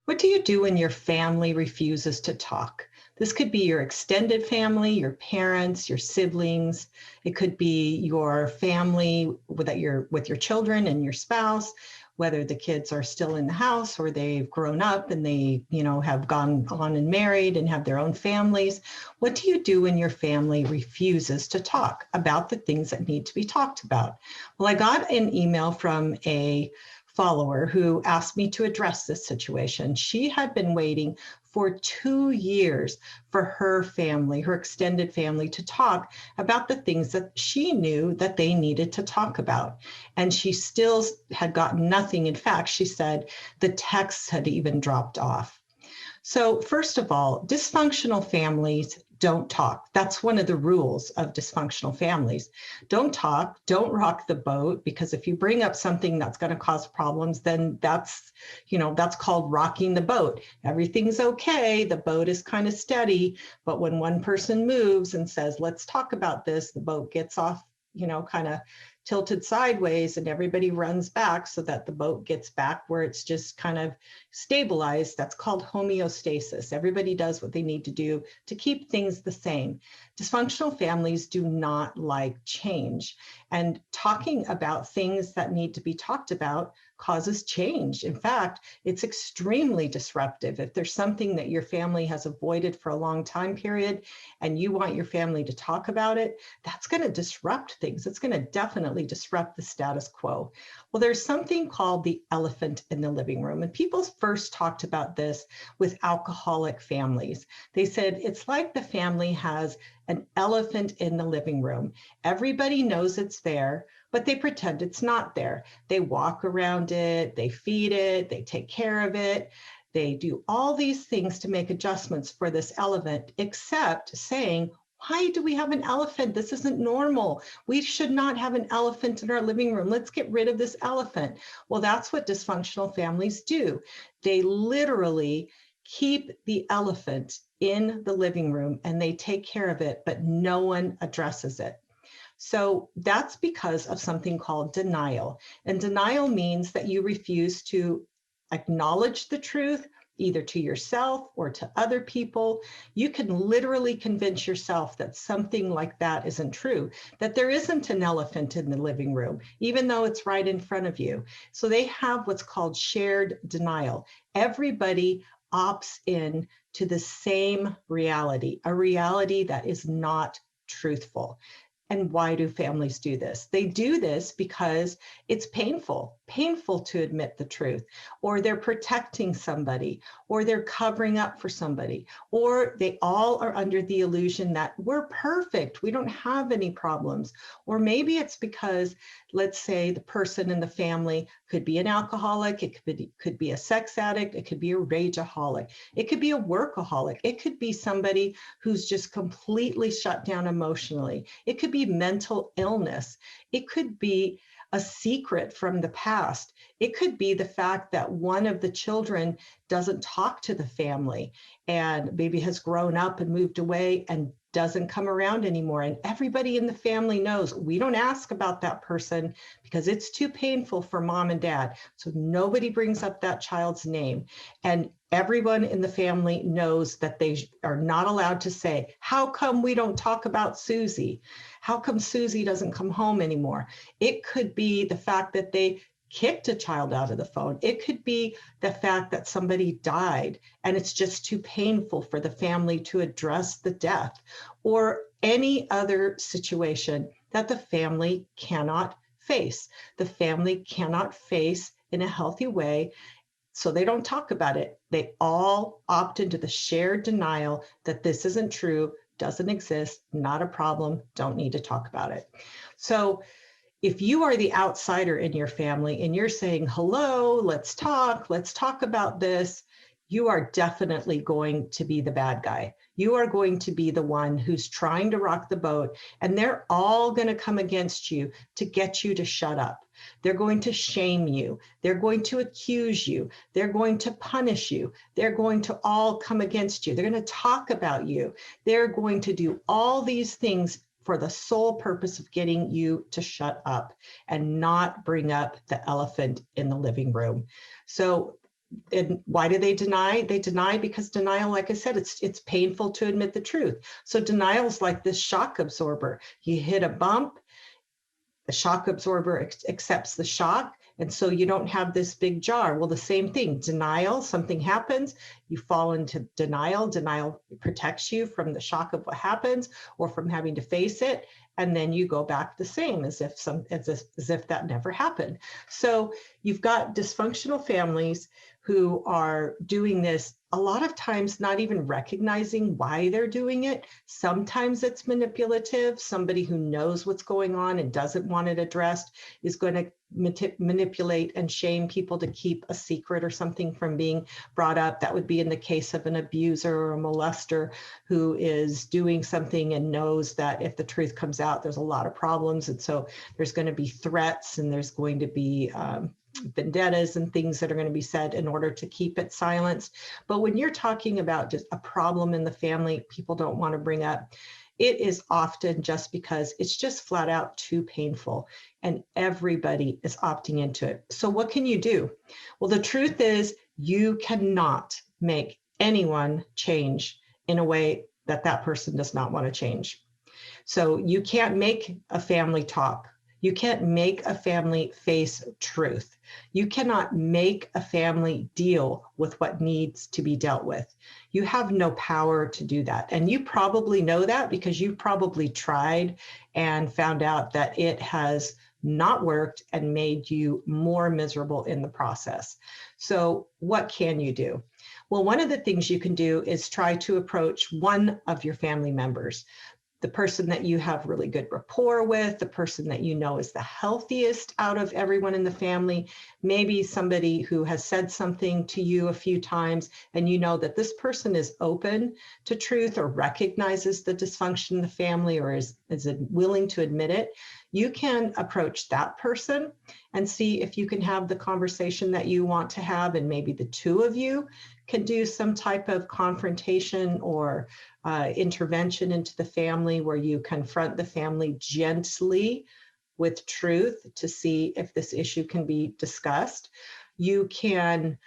What do you do when your family refuses to talk? This could be your extended family, your parents, your siblings. It could be your family with your children and your spouse, whether the kids are still in the house or they've grown up and they, have gone on and married and have their own families. What do you do when your family refuses to talk about the things that need to be talked about? Well, I got an email from a follower who asked me to address this situation. She had been waiting for 2 years for her family, her extended family, to talk about the things that she knew that they needed to talk about. And she still had gotten nothing. In fact, she said the texts had even dropped off. So first of all, dysfunctional families don't talk. That's one of the rules of dysfunctional families. Don't talk, don't rock the boat, because if you bring up something that's going to cause problems, then that's called rocking the boat. Everything's okay, the boat is kind of steady, but when one person moves and says, let's talk about this, the boat gets off, kind of tilted sideways, and everybody runs back so that the boat gets back where it's just kind of stabilized. That's called homeostasis. Everybody does what they need to do to keep things the same. Dysfunctional families do not like change, and talking about things that need to be talked about causes change. In fact, it's extremely disruptive. If there's something that your family has avoided for a long time period and you want your family to talk about it, that's going to disrupt things. It's going to definitely disrupt the status quo. Well, there's something called the elephant in the living room. And people first talked about this with alcoholic families. They said it's like the family has an elephant in the living room. Everybody knows it's there, but they pretend it's not there. They walk around it, they feed it, they take care of it. They do all these things to make adjustments for this elephant, except saying, why do we have an elephant? This isn't normal. We should not have an elephant in our living room. Let's get rid of this elephant. Well, that's what dysfunctional families do. They literally keep the elephant in the living room and they take care of it, but no one addresses it. So that's because of something called denial. And denial means that you refuse to acknowledge the truth, either to yourself or to other people. You can literally convince yourself that something like that isn't true, that there isn't an elephant in the living room, even though it's right in front of you. So they have what's called shared denial. Everybody opts in to the same reality, a reality that is not truthful. And why do families do this? They do this because it's painful to admit the truth, or they're protecting somebody, or they're covering up for somebody, or they all are under the illusion that we're perfect, we don't have any problems. Or maybe it's because, let's say, the person in the family could be an alcoholic, it could be a sex addict, it could be a rageaholic, it could be a workaholic, it could be somebody who's just completely shut down emotionally, it could be mental illness, it could be a secret from the past. It could be the fact that one of the children doesn't talk to the family and maybe has grown up and moved away and doesn't come around anymore. And everybody in the family knows we don't ask about that person because it's too painful for mom and dad. So nobody brings up that child's name. And everyone in the family knows that they are not allowed to say, how come we don't talk about Susie? How come Susie doesn't come home anymore? It could be the fact that they kicked a child out of the phone. It could be the fact that somebody died and it's just too painful for the family to address the death, or any other situation that the family cannot face. The family cannot face in a healthy way, so they don't talk about it. They all opt into the shared denial that this isn't true, doesn't exist, not a problem, don't need to talk about it. So if you are the outsider in your family and you're saying, hello, let's talk about this, you are definitely going to be the bad guy. You are going to be the one who's trying to rock the boat, and they're all going to come against you to get you to shut up. They're going to shame you. They're going to accuse you. They're going to punish you. They're going to all come against you. They're going to talk about you. They're going to do all these things for the sole purpose of getting you to shut up and not bring up the elephant in the living room. So And why do they deny? They deny because denial, like I said, it's painful to admit the truth. So denial is like this shock absorber. You hit a bump, the shock absorber accepts the shock. And so you don't have this big jar. Well, the same thing, denial, something happens, you fall into denial. Denial protects you from the shock of what happens or from having to face it. And then you go back the same as if that never happened. So you've got dysfunctional families who are doing this a lot of times not even recognizing why they're doing it. Sometimes it's manipulative. Somebody who knows what's going on and doesn't want it addressed is going to manipulate and shame people to keep a secret or something from being brought up. That would be in the case of an abuser or a molester who is doing something and knows that if the truth comes out, there's a lot of problems. And so there's going to be threats and there's going to be vendettas and things that are going to be said in order to keep it silenced. But when you're talking about just a problem in the family people don't want to bring up, it is often just because it's just flat out too painful and everybody is opting into it. So what can you do? Well, the truth is you cannot make anyone change in a way that that person does not want to change. So you can't make a family talk. You can't make a family face truth. You cannot make a family deal with what needs to be dealt with. You have no power to do that. And you probably know that because you've probably tried and found out that it has not worked and made you more miserable in the process. So what can you do? Well, one of the things you can do is try to approach one of your family members. The person that you have really good rapport with, the person that you know is the healthiest out of everyone in the family, maybe somebody who has said something to you a few times and you know that this person is open to truth or recognizes the dysfunction in the family or is willing to admit it. You can approach that person and see if you can have the conversation that you want to have, and maybe the two of you can do some type of confrontation or intervention into the family where you confront the family gently with truth to see if this issue can be discussed. You can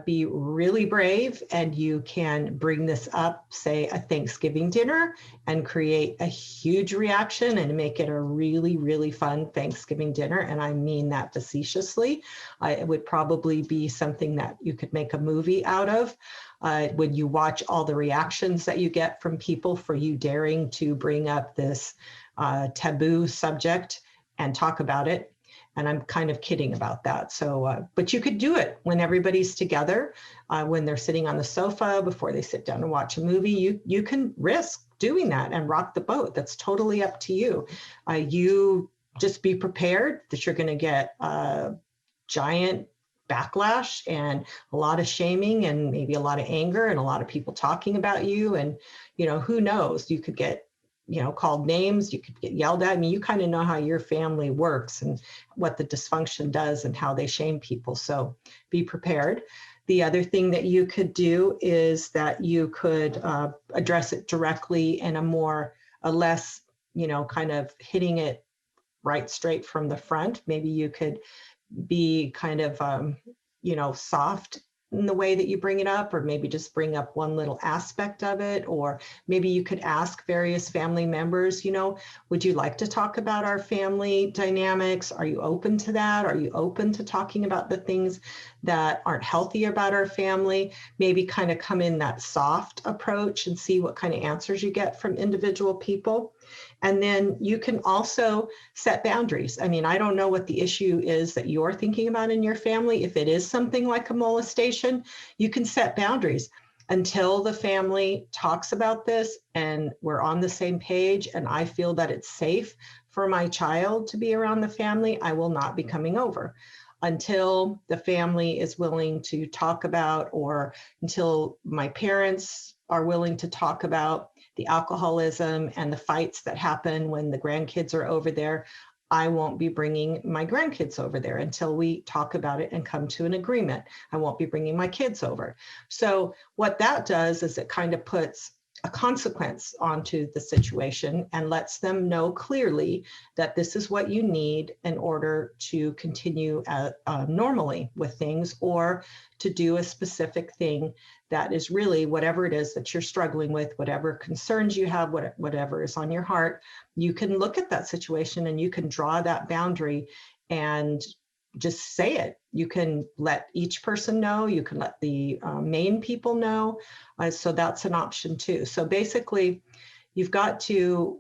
be really brave and you can bring this up, say, a Thanksgiving dinner and create a huge reaction and make it a really, really fun Thanksgiving dinner. And I mean that facetiously. It would probably be something that you could make a movie out of. When you watch all the reactions that you get from people for you daring to bring up this taboo subject and talk about it. And I'm kind of kidding about that. So, but you could do it when everybody's together, when they're sitting on the sofa before they sit down and watch a movie. You can risk doing that and rock the boat. That's totally up to you. You just be prepared that you're going to get a giant backlash and a lot of shaming and maybe a lot of anger and a lot of people talking about you. And, you know, who knows, you could get called names, you could get yelled at. I mean, you kind of know how your family works and what the dysfunction does and how they shame people. So be prepared. The other thing that you could do is that you could address it directly in a less, kind of hitting it right straight from the front. Maybe you could be kind of, soft in the way that you bring it up, or maybe just bring up one little aspect of it. Or maybe you could ask various family members, would you like to talk about our family dynamics? Are you open to that? Are you open to talking about the things that aren't healthy about our family? Maybe kind of come in that soft approach and see what kind of answers you get from individual people. And then you can also set boundaries. I mean, I don't know what the issue is that you're thinking about in your family. If it is something like a molestation, you can set boundaries until the family talks about this and we're on the same page and I feel that it's safe for my child to be around the family. I will not be coming over until the family is willing to talk about, or until my parents are willing to talk about the alcoholism and the fights that happen when the grandkids are over there. I won't be bringing my grandkids over there until we talk about it and come to an agreement. I won't be bringing my kids over. So what that does is it kind of puts a consequence onto the situation and lets them know clearly that this is what you need in order to continue normally with things, or to do a specific thing that is really whatever it is that you're struggling with, whatever concerns you have, whatever is on your heart. You can look at that situation and you can draw that boundary and just say it. You can let each person know, you can let the main people know. So that's an option too. So basically, you've got to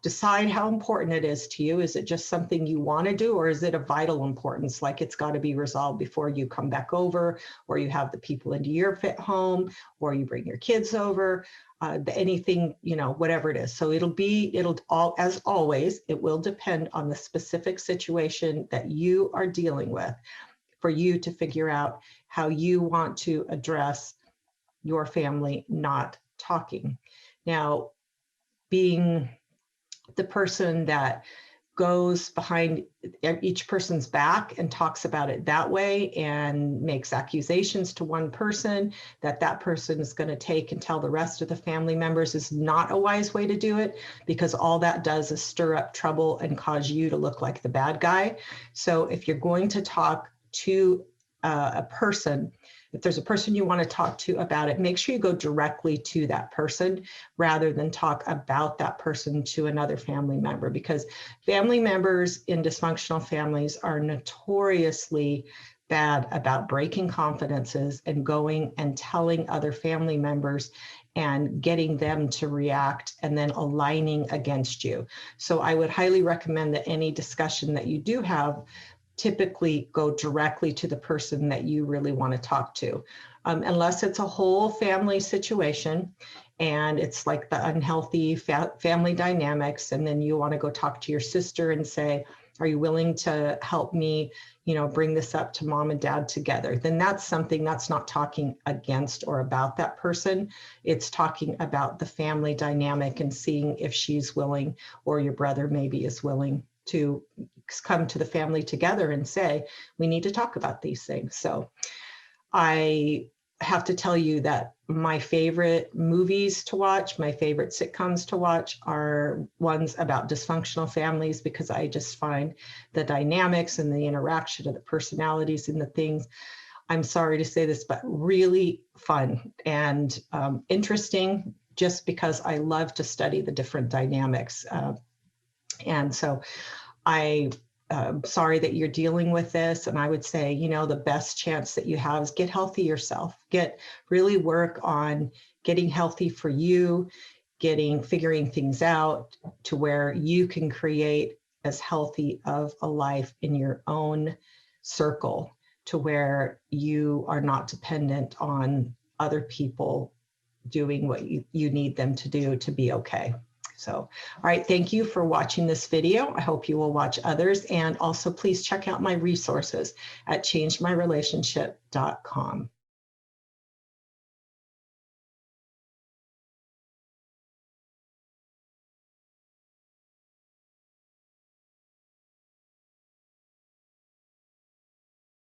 decide how important it is to you. Is it just something you want to do, or is it a vital importance? Like it's got to be resolved before you come back over, or you have the people into your home, or you bring your kids over, anything, you know, whatever it is. So as always, it will depend on the specific situation that you are dealing with for you to figure out how you want to address your family not talking. Now, being the person that goes behind each person's back and talks about it that way and makes accusations to one person that person is going to take and tell the rest of the family members is not a wise way to do it, because all that does is stir up trouble and cause you to look like the bad guy. So if you're going to talk to a person, if there's a person you want to talk to about it, make sure you go directly to that person rather than talk about that person to another family member, because family members in dysfunctional families are notoriously bad about breaking confidences and going and telling other family members and getting them to react and then aligning against you. So I would highly recommend that any discussion that you do have typically go directly to the person that you really want to talk to, unless it's a whole family situation and it's like the unhealthy family dynamics, and then you want to go talk to your sister and say, are you willing to help me, you know, bring this up to mom and dad together? Then that's something that's not talking against or about that person. It's talking about the family dynamic and seeing if she's willing, or your brother maybe is willing, to come to the family together and say, we need to talk about these things. So I have to tell you that my favorite movies to watch, my favorite sitcoms to watch are ones about dysfunctional families, because I just find the dynamics and the interaction of the personalities and the things, I'm sorry to say this, but really fun and interesting, just because I love to study the different dynamics. And so I'm sorry that you're dealing with this. And I would say, you know, the best chance that you have is get healthy yourself, really work on getting healthy for you, figuring things out to where you can create as healthy of a life in your own circle, to where you are not dependent on other people doing what you need them to do to be okay. So, all right, thank you for watching this video. I hope you will watch others, and also please check out my resources at changemyrelationship.com.